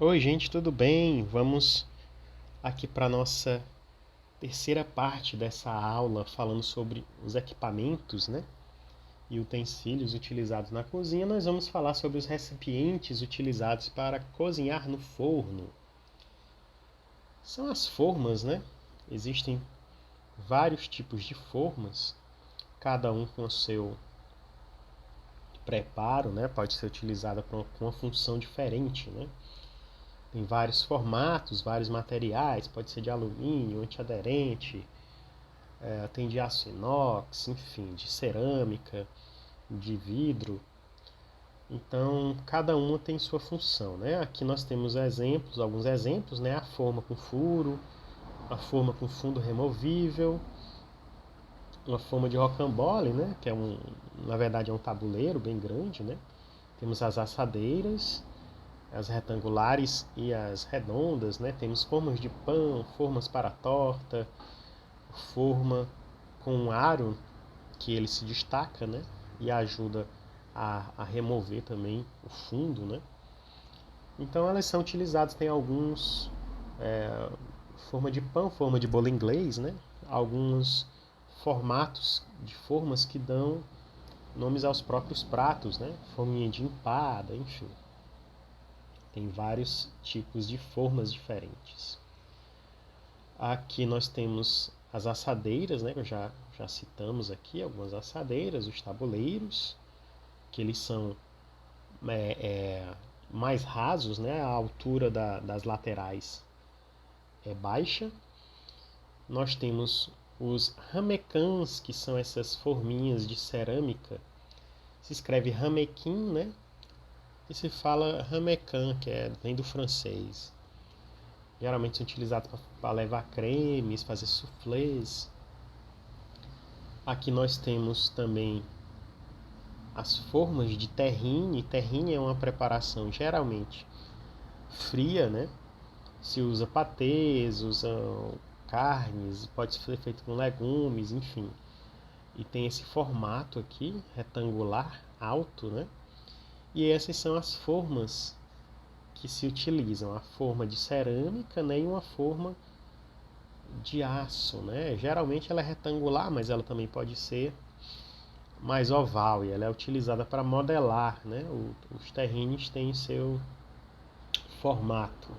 Oi, gente, tudo bem? Vamos aqui para a nossa terceira parte dessa aula falando sobre os equipamentos, né? E utensílios utilizados na cozinha. Nós vamos falar sobre os recipientes utilizados para cozinhar no forno. São as formas, né? Existem vários tipos de formas, cada um com o seu preparo, né? Pode ser utilizada com uma função diferente, né? Tem vários formatos, vários materiais, pode ser de alumínio, antiaderente, tem de aço inox, enfim, de cerâmica, de vidro. Então, cada uma tem sua função, né? Aqui nós temos exemplos, alguns exemplos, né? A forma com furo, a forma com fundo removível, uma forma de rocambole, né? Que na verdade é um tabuleiro bem grande, né? Temos as assadeiras, as retangulares e as redondas, né? Temos formas de pão, formas para torta, forma com um aro que ele se destaca, né? E ajuda a remover também o fundo, né? Então elas são utilizadas, tem alguns forma de pão, forma de bolo inglês, né? Alguns formatos de formas que dão nomes aos próprios pratos, né? Forminha de empada, enfim. Tem vários tipos de formas diferentes. Aqui nós temos as assadeiras, né? Já citamos aqui algumas assadeiras, os tabuleiros, que eles são mais rasos, né? A altura das laterais é baixa. Nós temos os ramecãs, que são essas forminhas de cerâmica. Se escreve ramequim, né? E se fala ramecan, vem do francês. Geralmente são utilizados para levar cremes, fazer soufflés. Aqui nós temos também as formas de terrine. Terrine é uma preparação geralmente fria, né? Se usa patês, usa carnes, pode ser feito com legumes, enfim. E tem esse formato aqui, retangular, alto, né? E essas são as formas que se utilizam, a forma de cerâmica, né, e uma forma de aço, né? Geralmente ela é retangular, mas ela também pode ser mais oval e ela é utilizada para modelar, né? Os terrines têm seu formato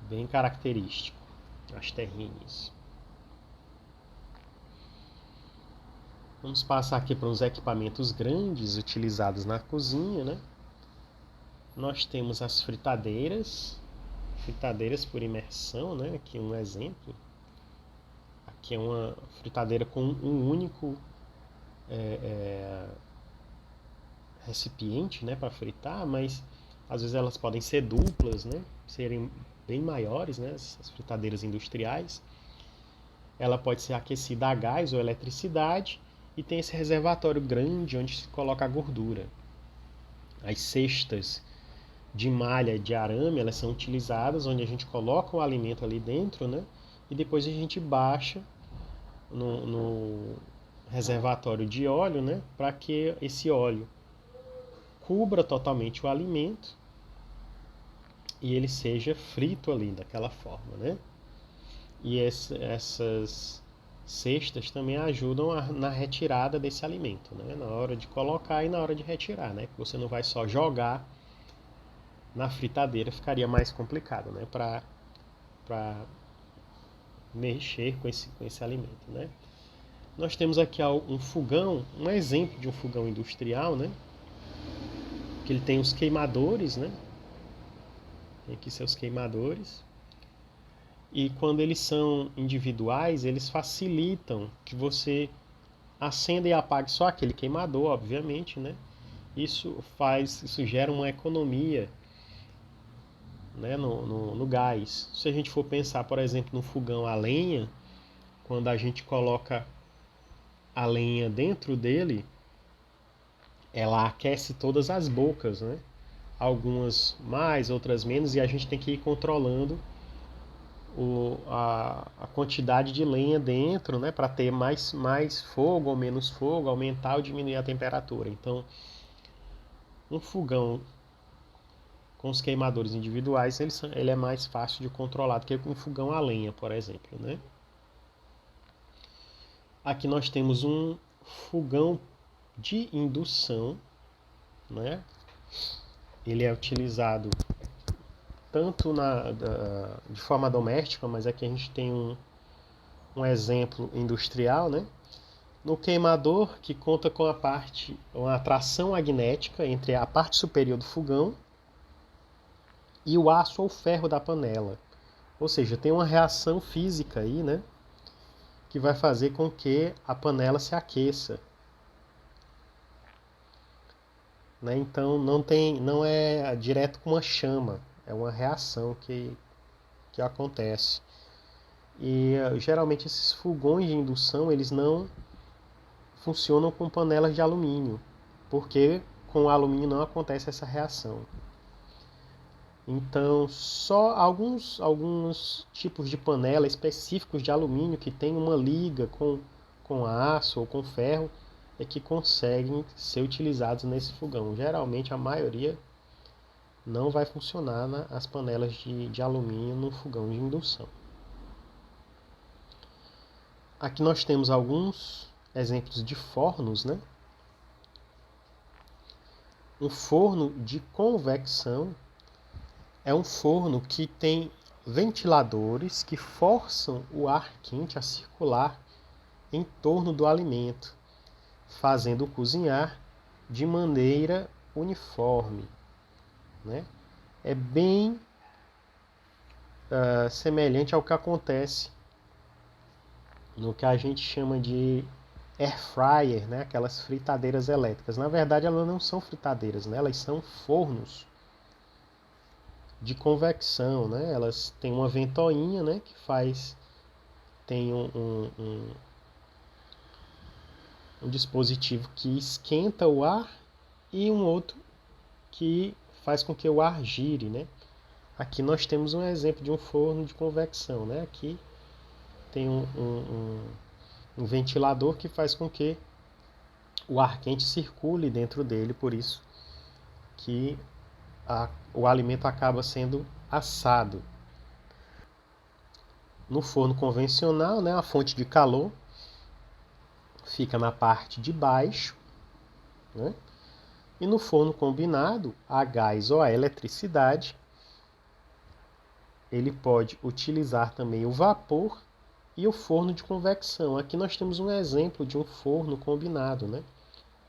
bem característico, as terrines. Vamos passar aqui para os equipamentos grandes utilizados na cozinha, né? Nós temos as fritadeiras por imersão, né? Aqui um exemplo. Aqui é uma fritadeira com um único recipiente, né, para fritar, mas às vezes elas podem ser duplas, né? Serem bem maiores, né? As fritadeiras industriais. Ela pode ser aquecida a gás ou eletricidade e tem esse reservatório grande onde se coloca a gordura. As cestas de malha de arame, elas são utilizadas onde a gente coloca o alimento ali dentro, né? E depois a gente baixa no reservatório de óleo, né? Para que esse óleo cubra totalmente o alimento e ele seja frito ali daquela forma, né? E essas cestas também ajudam na retirada desse alimento, né? Na hora de colocar e na hora de retirar, né? Você não vai só jogar na fritadeira, ficaria mais complicado, né? Para mexer com esse alimento, né? Nós temos aqui um fogão, um exemplo de um fogão industrial, né? Que ele tem os queimadores, né? Tem aqui seus queimadores. E quando eles são individuais, eles facilitam que você acenda e apague só aquele queimador, obviamente, né? Isso gera uma economia, né, no gás. Se a gente for pensar, por exemplo, no fogão a lenha, quando a gente coloca a lenha dentro dele, ela aquece todas as bocas, né? Algumas mais, outras menos, e a gente tem que ir controlando a quantidade de lenha dentro, né, para ter mais fogo ou menos fogo, aumentar ou diminuir a temperatura. Então, um fogão Com os queimadores individuais, ele é mais fácil de controlar do que com um fogão a lenha, por exemplo, né? Aqui nós temos um fogão de indução, né? Ele é utilizado tanto de forma doméstica, mas aqui a gente tem um exemplo industrial, né? No queimador, que conta com uma tração magnética entre a parte superior do fogão e o aço ou ferro da panela. Ou seja, tem uma reação física aí, né? Que vai fazer com que a panela se aqueça. Né? Então não é direto com uma chama, é uma reação que acontece. E geralmente esses fogões de indução, eles não funcionam com panelas de alumínio, porque com o alumínio não acontece essa reação. Então, só alguns tipos de panela específicos de alumínio que tem uma liga com aço ou com ferro é que conseguem ser utilizados nesse fogão. Geralmente, a maioria não vai funcionar as panelas de alumínio no fogão de indução. Aqui nós temos alguns exemplos de fornos, né? Um forno de convecção é um forno que tem ventiladores que forçam o ar quente a circular em torno do alimento, fazendo cozinhar de maneira uniforme. Né? É bem semelhante ao que acontece no que a gente chama de air fryer, né? Aquelas fritadeiras elétricas. Na verdade, elas não são fritadeiras, né? Elas são fornos de convecção, né? Elas têm uma ventoinha, né? Que tem um dispositivo que esquenta o ar e um outro que faz com que o ar gire, né? Aqui nós temos um exemplo de um forno de convecção, né? Aqui tem um ventilador que faz com que o ar quente circule dentro dele, por isso que o alimento acaba sendo assado. No forno convencional, né, a fonte de calor fica na parte de baixo, né? E no forno combinado, a gás ou a eletricidade, ele pode utilizar também o vapor e o forno de convecção. Aqui nós temos um exemplo de um forno combinado, né?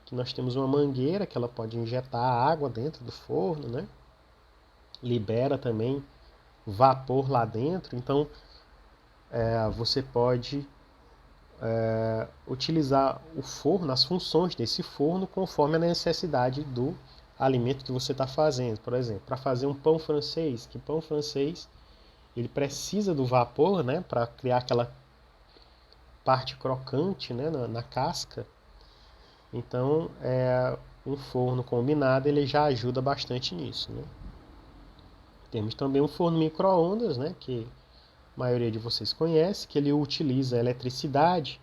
Aqui nós temos uma mangueira que ela pode injetar água dentro do forno, né? Libera também vapor lá dentro, então você pode utilizar o forno, as funções desse forno conforme a necessidade do alimento que você está fazendo. Por exemplo, para fazer um pão francês, que pão francês ele precisa do vapor, né, para criar aquela parte crocante, né, na casca. Então, um forno combinado ele já ajuda bastante nisso, né? Temos também um forno micro-ondas, né, que a maioria de vocês conhece, que ele utiliza a eletricidade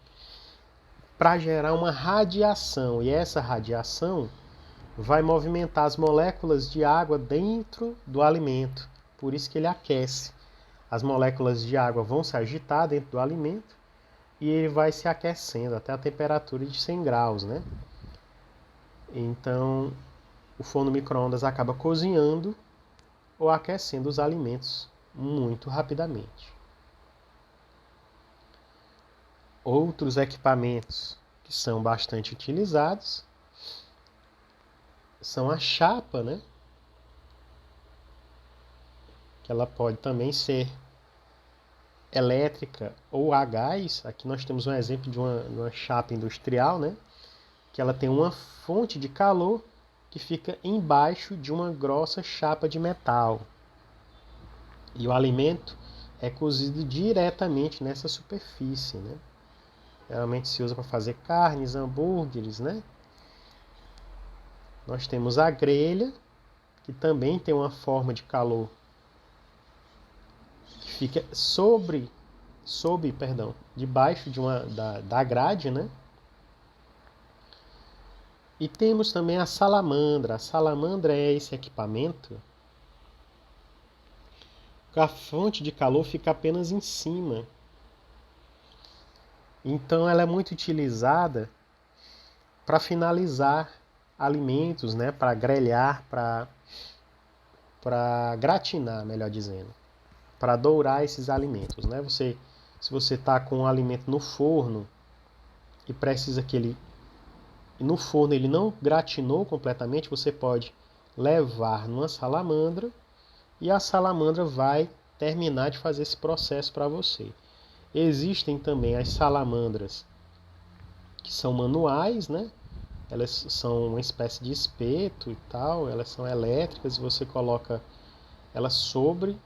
para gerar uma radiação, e essa radiação vai movimentar as moléculas de água dentro do alimento, por isso que ele aquece. As moléculas de água vão se agitar dentro do alimento e ele vai se aquecendo até a temperatura de 100 graus, né? Então, o forno micro-ondas acaba cozinhando ou aquecendo os alimentos muito rapidamente. Outros equipamentos que são bastante utilizados são a chapa, né? Que ela pode também ser elétrica ou a gás. Aqui nós temos um exemplo de uma chapa industrial, né? Que ela tem uma fonte de calor que fica embaixo de uma grossa chapa de metal. E o alimento é cozido diretamente nessa superfície, né? Geralmente se usa para fazer carnes, hambúrgueres, né? Nós temos a grelha, que também tem uma forma de calor que fica debaixo da grade, né? E temos também a salamandra. A salamandra é esse equipamento a fonte de calor fica apenas em cima. Então ela é muito utilizada para finalizar alimentos, né? Para grelhar, para gratinar, melhor dizendo, para dourar esses alimentos, né? Se você está com um alimento no forno e precisa que ele no forno ele não gratinou completamente, você pode levar numa salamandra e a salamandra vai terminar de fazer esse processo para você. Existem também as salamandras que são manuais, né? Elas são uma espécie de espeto e tal, elas são elétricas e você coloca elas sobre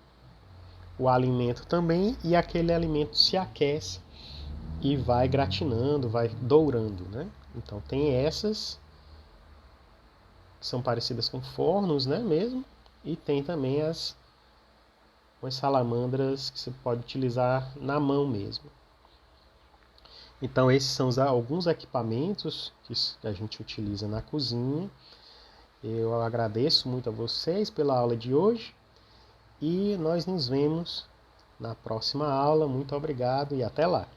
o alimento também e aquele alimento se aquece e vai gratinando, vai dourando, né? Então tem essas que são parecidas com fornos, né, mesmo, e tem também as salamandras que você pode utilizar na mão mesmo. Então esses são alguns equipamentos que a gente utiliza na cozinha. Eu agradeço muito a vocês pela aula de hoje e nós nos vemos na próxima aula. Muito obrigado e até lá!